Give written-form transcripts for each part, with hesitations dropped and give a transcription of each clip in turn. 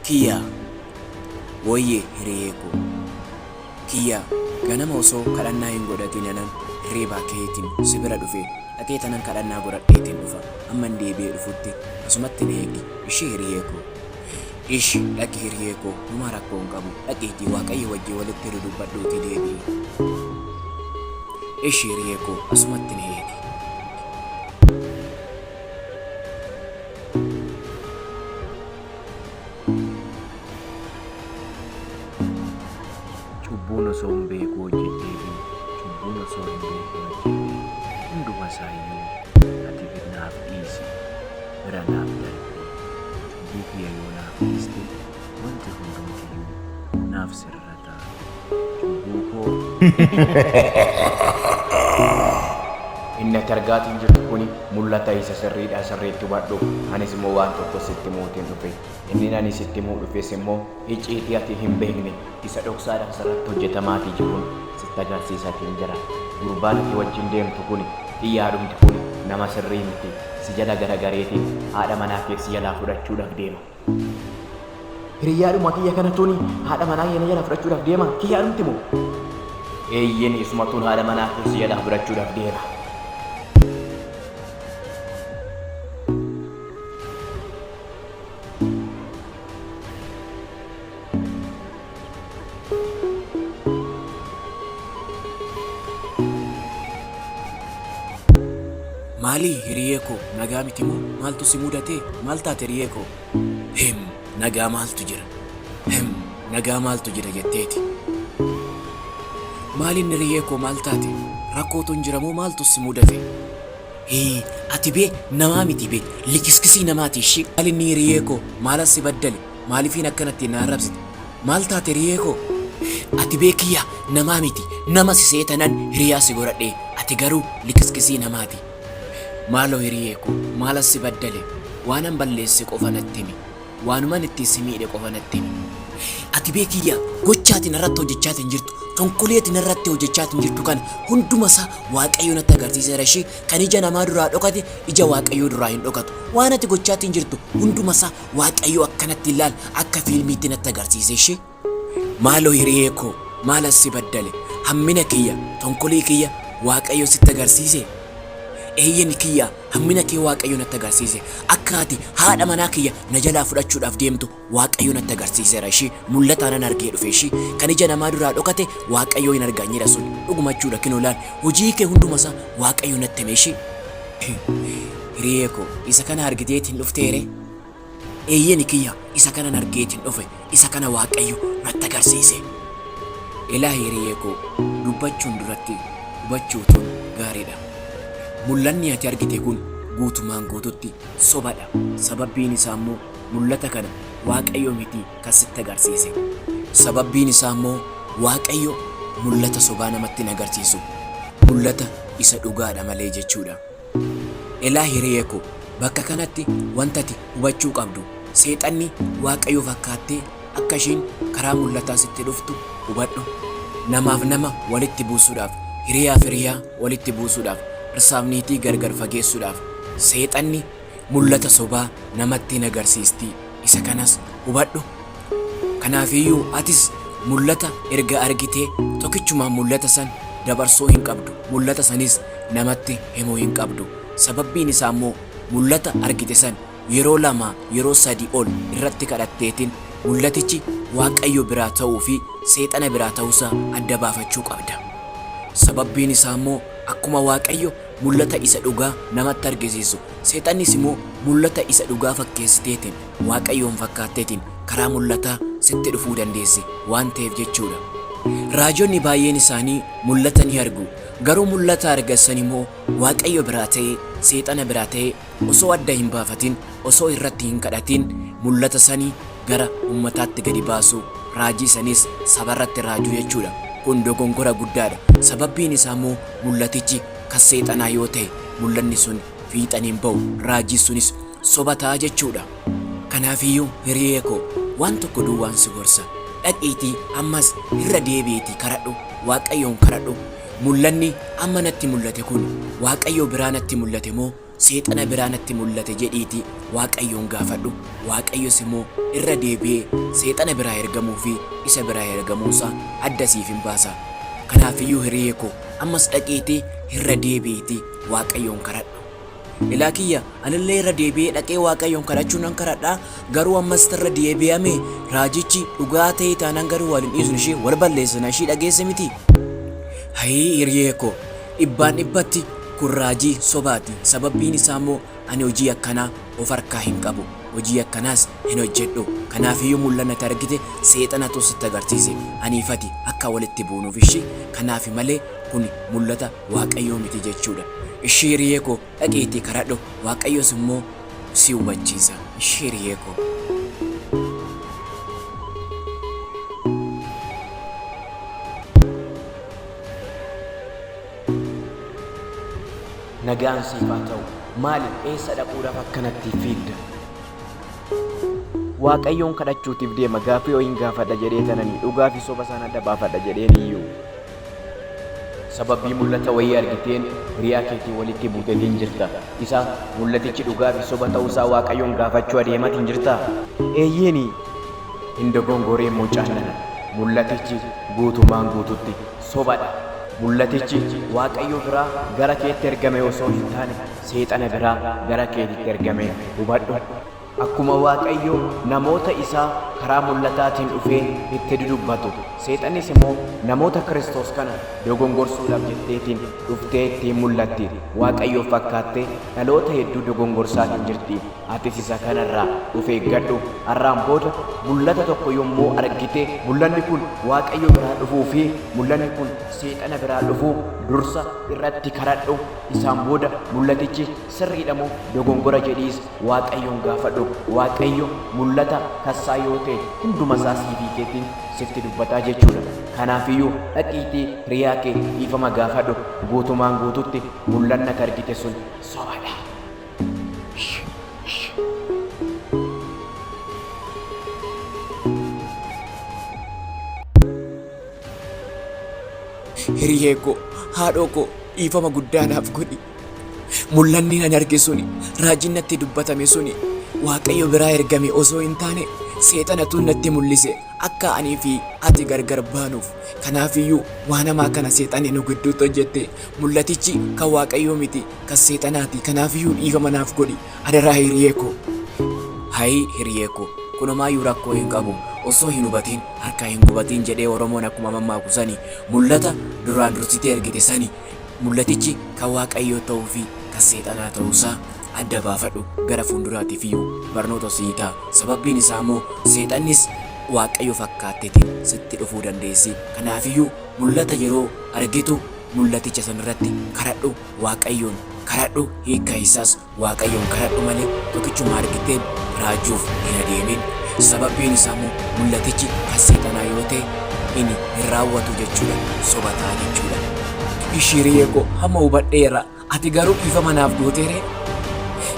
Kiyya wayye hiriyeeko kiyya ganama osoo kadhannaa hin godhatin anan hirriibaa keetiin si bira dhufe dhaqee tanan kadhannaa godhadheetiin dhufa amman deebi'ee dhufutti asumatti na eegi ishee hiriyeeko ishi dhaqi hiriyeeko homaa rakkoo hin qabu dhaqeetii waaqayyo wajjin walitti dubbadhuutii deebi'e ishi hiriyeeko asumatti na eegi. Cubbuun osoo hin beeku hojjetee cubbuun osoo hin beeku hojjetee hunduma isaayyuu ati naaf dhiisi bira naaf darbe cubbuu kiyya yoo naaf dhiiste wanti hundumtiyyuu naaf sirrata cubbuu koo inni ati argaatiin jirtu kuni mul'ata isa sirriidhaa sirriitti hubadhu anis immoo waan tokko sitti muutiin dhufe inni ani sitti muu dhufes immoo icciitii ati hin beekne isa dhoksaadhaan sarratti hojjetamaatii jiruun sitti agarsiisaatiin jira gurbaan ati wajjin deemtu kuni xiyyaadhumti kuni nama sirrii miti si jala garagareetiin haadha manaa keessi jalaa fudhachuudhaaf deema. Hiriyyaadhuma kiyya kanattuuni haadha manaa yana jalaa fudhachuudhaaf deema kiyyaadhumti moo? Eeyyeen isumatuun haadha manaa keessi jalaa fudhachuudhaaf deema. Maali hiriyeeko nagaa miti moo maaltu si mudate maal taate hiriyeeko nagaa maaltu jira nagaa maaltu jira jetteeti maaliin hiriyeeko maal taate rakkootu hin jira moo maaltu si mudate ati bee namaa miti bee likiskisii namaati ishii maaliin hiriyeeko maalas si baddale maaliifiin akkanatti na arrabsite maal taate hiriyeeko ati bee kiyya namaa miti nama si seetanan hiriyaa si godhadhe ati garuu likiskisii namaati. Maalo hiriyeeko maalas si baddale waanan balleesse qofa natti himi waanuman itti si miidhe qofa natti himi ati beekiyya gochaatiin irratti hojjechaatiin jirtu tonkoleetiin irratti hojjechaatiin jirtu kan hunduma isaa waaqayyo natti agarsiiseera ishee kan ija namaa duraa dhokate ija waaqayyoo duraa hin dhokatu waan ati gochaatiin jirtu hunduma isaa waaqayyo akkanatti ilaal akka fiilmiitti natti agarsiise ishee maalo hiriyeeko maalas si baddale hammina kiyya tonkolee kiyya waaqayyo sitti agarsiise. Eeyyen kiyya hammina kee waaqayyo natti agarsiise akka ati haadha manaa kiyya na jalaa fudhachuudhaaf deemtu waaqayyo natti agarsiiseera ishee mul'ataanan argee dhufe ishee kan ija namaa duraa dhokate waaqayyo hin arganyira sun dhugumachuudha kinoolaan hojii kee hunduma isaa waaqayyo natti hime ishee hiriyeeko isa kana argiteetiin dhufteere eeyyen kiyya isa kana argeetiin dhufe isa kana waaqayyo natti agarsiise ilaa hiriyeeko dubbachuun duratti hubachuutuun gaariidha. Mul'anni ati argite kun guutumaan guututti sobadha sababbiin isaa immoo mul'ata kana waaqayyo miti kan sitti agarsiise sababbiin isaa immoo waaqayyo mul'ata sobaa namatti hin agarsiisu mul'ata isa dhugaadha malee jechuudha. Ilaa hiriyeeko bakka kanatti wanta ati hubachuu qabdu seexanni waaqayyo fakkaattee akka ishiin karaa mul'ataa sitti dhuftu hubadhu namaaf nama walitti buusuudhaaf hiriyaaf hiriyaa walitti buusuudhaaf irsaafniitii gargar fageessuudhaaf seexanni mul'ata sobaa namatti hin agarsiisti isa kanas hubadhu kanaafiyyuu atis mul'ata erga argitee tokkichumaan mul'ata san dabarsuu hin qabdu mul'ata sanis namatti himuu hin qabdu sababbiin isaa immoo mul'ata argite san yeroo lama yeroo sadii ol irratti kadhatteetiin mul'atichi waaqayyo biraa ta'uu fi seexana biraa ta'uusaa adda baafachuu qabda sababbiin isaa immoo akkuma waaqayyo mul'ata isa dhugaa namatti argisiisu seexannis immoo mul'ata isa dhugaa fakkeessiteetiin waaqayyoon fakkaatteetiin karaa mul'ataa sitti dhufuu dandeessi waan ta'eef jechuudha. Raajonni baay'een isaanii mul'ata ni argu garuu mul'ata argassan immoo waaqayyo biraa ta'ee seexana biraa ta'ee osoo adda hin baafatin osoo irratti hin kadhatin mul'ata sanii gara ummataatti gadi baasu raajii sanis sabarratti raajuu jechuudha. Kun dogongora guddaadha sababbiin isaa immoo mul'atichi kan seexanaa yoo ta'e mul'anni sun fiixan hin ba'u raajii sunis soba ta'a jechuudha. Kanaafiyyuu hiriyeeko waan tokko duwwaan si gorsa dhaqiitii ammas irra deebiitii kadhadhu waaqayyoon kadhadhu mul'anni amma natti mul'ate kun waaqayyo biraa natti mul'ate moo seexana biraa natti mul'ate jedhiiti Waaqayyoon gaafadhu. Waaqayyos immoo irra deebi'ee seexana biraa ergamuu fi isa biraa ergamuusaa adda siif hin baasa. Kanaafiyyuu hiriyyee koo ammas dhaqeetii irra deebi'eetii Waaqayyoon kadhadhu. Ilaa kiyya anillee irra deebi'ee dhaqee Waaqayyoon kadhachuu nan kadhadhaa. Garuu ammas irra deebi'amee raajichi dhugaa ta'ee taanaan garuu waliin dhiisnu ishee wal balleessina ishee dhageesse miti. Hayii hiriyyee koo dhibbaan dhibbatti kun raajii sobaati. Sababbiin isaa immoo ani hojii akkanaa of harkaa hin qabu. Hojii akkanaas hin hojjedhu. Kanaafiyyuu mul'annatti argite seexanatu sitti agarsiise. Aniifati akka walitti buunuuf ishee kanaafi malee kun mul'ata Waaqayyoo miti jechuudha. Ishee hiriyyee koo dhaqeetii kadhadhu. Waaqayyos immoo si hubachiisa. Ishee hiriyyee koo. Nagaan siif haa ta'u. Maali eessa dhaquudhaaf akkanatti fiigda? Waaqayyoon kadhachuutiif deema gaaffii ho'iin gaafadha jedhee tananii dhugaa fi soba sana adda baafadha jedheen iyyuu. Sababii mul'ata wayii argiteen hiriyaa keetii walitti buuteetiin jirta. Isa mul'atichi dhugaa fi soba ta'uusaa Waaqayyoon gaafachuu adeematiin jirta. Eeyyeeni hin dogongoree mucaannana. Mul'atichi guutumaan guututti sobadha. Mul'atichi Waaqayyo biraa gara keetti ergame osoo hin taane seexana biraa gara keetitti ergame hubadhu. Akkuma Waaqayyo namoota isaa karaa mul'ataatiin dhufee itti dudubbatu, seexannis immoo namoota Kiristoos kana dogongorsuudhaaf jetteetiin dhuftee ittiin mul'atti. Waaqayyoof fakkaattee dhaloota hedduu dogongorsaatti jirti. Atis isa kanarraa of eeggadhu. Har'aan booda mul'ata tokko yommuu argite mul'anni kun Waaqayyo biraa dhufuu fi mul'anni kun seexana biraa dhufuu dursa irratti kadhadhu. Isaan booda mul'atichi sirriidha moo dogongora jedhiis Waaqayyoon gaafadhu. Waaqayyo mul'ata kassaa yoo ta'e hunduma isaa siifii keetiin sitti dubbataa jechuudha. Kanaafiyyuu dhaqiitii hiriyaa kee dhiifama gaafadhu. Guutumaan guututti mul'anna argite sun sobadha. Hiriyyee koo haadhoo koo dhiifama guddaanaaf godhi. Mul'anni nan arge suni raajiin natti dubbatame suni Waaqayyo biraa ergame osoo hin taane seexanatu natti mul'ise akka anii fi ati gargar baanuuf. Kanaafiyyuu waan hamaa kana seexanni nu gidduutti hojjette. Mul'atichi kan Waaqayyoo miti kan seexanaati. Kanaafiyyuu dhiifama naaf godhi adaraa hiriyyee koo. Hayii hiriyyee koo kunumaayyuu rakkoo hin qabu. Osoo hin hubatiin harkaa hin gubatiin jedhee Oromoon akkuma mammaaku sani mul'ata duraan dursitee ergite sani mul'atichi kan Waaqayyoo ta'uu fi kan seexanaa ta'uusaa adda baafadhu. Gara fuulduraatiif iyyuu barnoota sii ta'a. Sababbiin isaa immoo seexannis Waaqayyo fakkaatteetiin sitti dhufuu dandeessi. Kanaafiyyuu mul'ata yeroo argitu mul'aticha sanarratti kadhadhu. Waaqayyoon kadhadhu. Hiikkaa isaas Waaqayyoon kadhadhu malee tokkichuma argiteen raajuuf hin adeemin. Sababbiin isaa immoo mul'atichi kan seexanaa yoo ta'e inni hin raawwatu jechuudha. Soba ta'a jechuudha. Hiriyyee koo hamma hubadheera. Ati garuu dhiifama naaf gooteere?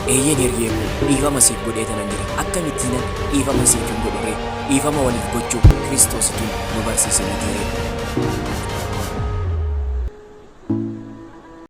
Eeyyeen hiriyyee koo dhiifama siif godhee tanan jira. Akkamittiin dhiifama siif hin godhure? Dhiifama waliif gochuu Kiristoositu nu barsiise.